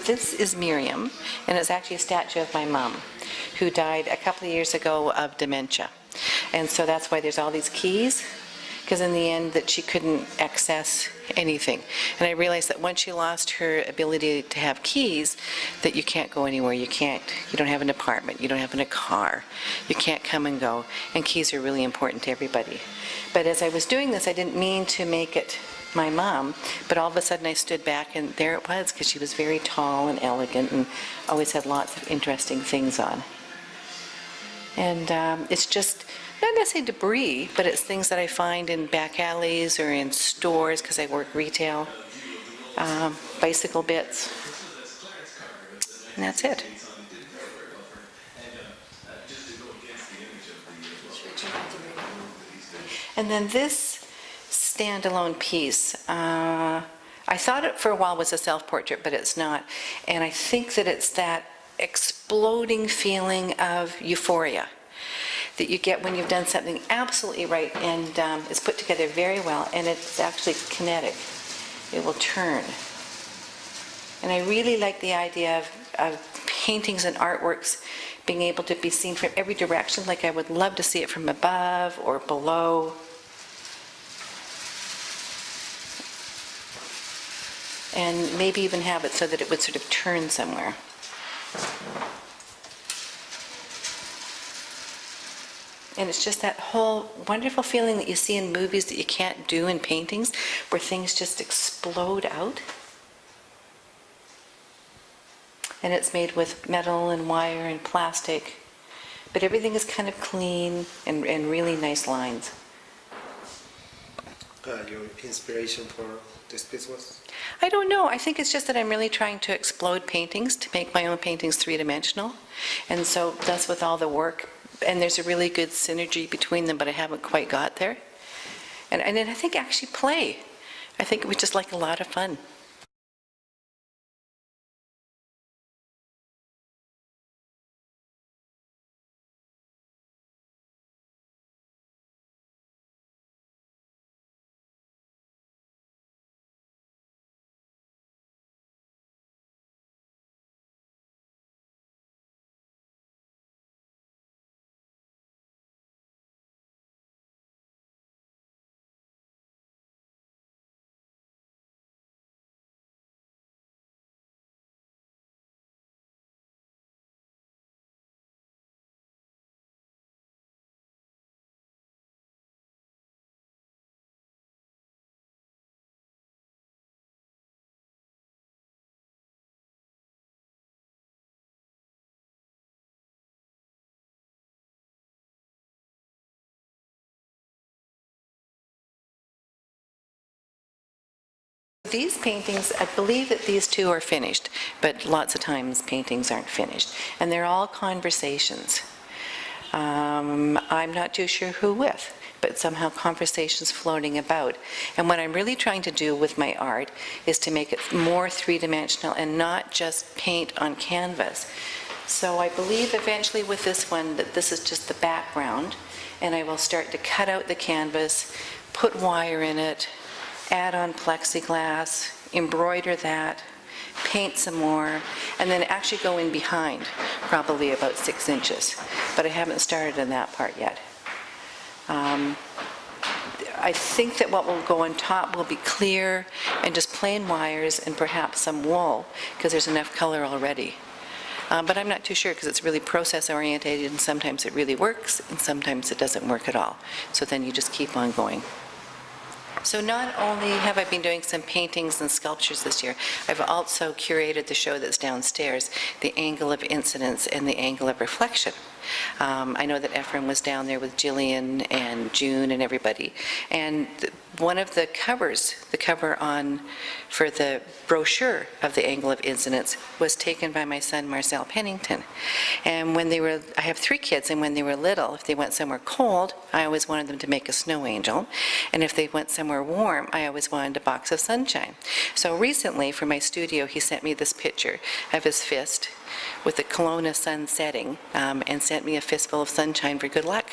This is Miriam, and it's actually a statue of my mom, who died a couple of years ago of dementia. And so that's why there's all these keys, because in the end that she couldn't access anything. And I realized that once she lost her ability to have keys, that you can't go anywhere. You don't have an apartment, you don't have a car, you can't come and go. And keys are really important to everybody. But as I was doing this, I didn't mean to make it my mom, but all of a sudden I stood back and there it was, because she was very tall and elegant and always had lots of interesting things on. And it's just not necessarily debris, but it's things that I find in back alleys or in stores, because I work retail, bicycle bits, and that's it. And then this standalone piece, I thought it for a while was a self-portrait, but it's not. And I think that it's that exploding feeling of euphoria that you get when you've done something absolutely right, and it's put together very well, and it's actually kinetic. It will turn. And I really like the idea of paintings and artworks being able to be seen from every direction. Like I would love to see it from above or below. And maybe even have it so that it would sort of turn somewhere. And it's just that whole wonderful feeling that you see in movies that you can't do in paintings, where things just explode out. And it's made with metal and wire and plastic, but everything is kind of clean and really nice lines. Your inspiration for this piece was? I don't know. I think it's just that I'm really trying to explode paintings, to make my own paintings three-dimensional. And so that's with all the work. And there's a really good synergy between them, but I haven't quite got there. And then I think actually play. I think it was just like a lot of fun. These paintings, I believe that these two are finished, but lots of times paintings aren't finished. And they're all conversations. I'm not too sure who with, but somehow conversations floating about. And what I'm really trying to do with my art is to make it more three-dimensional and not just paint on canvas. So I believe eventually with this one that this is just the background, and I will start to cut out the canvas, put wire in it, add on plexiglass, embroider that, paint some more, and then actually go in behind, probably about 6 inches. But I haven't started on that part yet. I think that what will go on top will be clear and just plain wires and perhaps some wool, because there's enough color already. But I'm not too sure, because it's really process oriented, and sometimes it really works and sometimes it doesn't work at all. So then you just keep on going. So not only have I been doing some paintings and sculptures this year, I've also curated the show that's downstairs, The Angle of Incidence and The Angle of Reflection. I know that Ephraim was down there with Jillian and June and everybody. And one of the covers, the cover for the brochure of The Angle of Incidence, was taken by my son Tanta Pennington. And when I have 3 kids, and when they were little, if they went somewhere cold, I always wanted them to make a snow angel. And if they went somewhere warm, I always wanted a box of sunshine. So recently, for my studio, he sent me this picture of his fist with the Kelowna sun setting, and sent me a fistful of sunshine for good luck.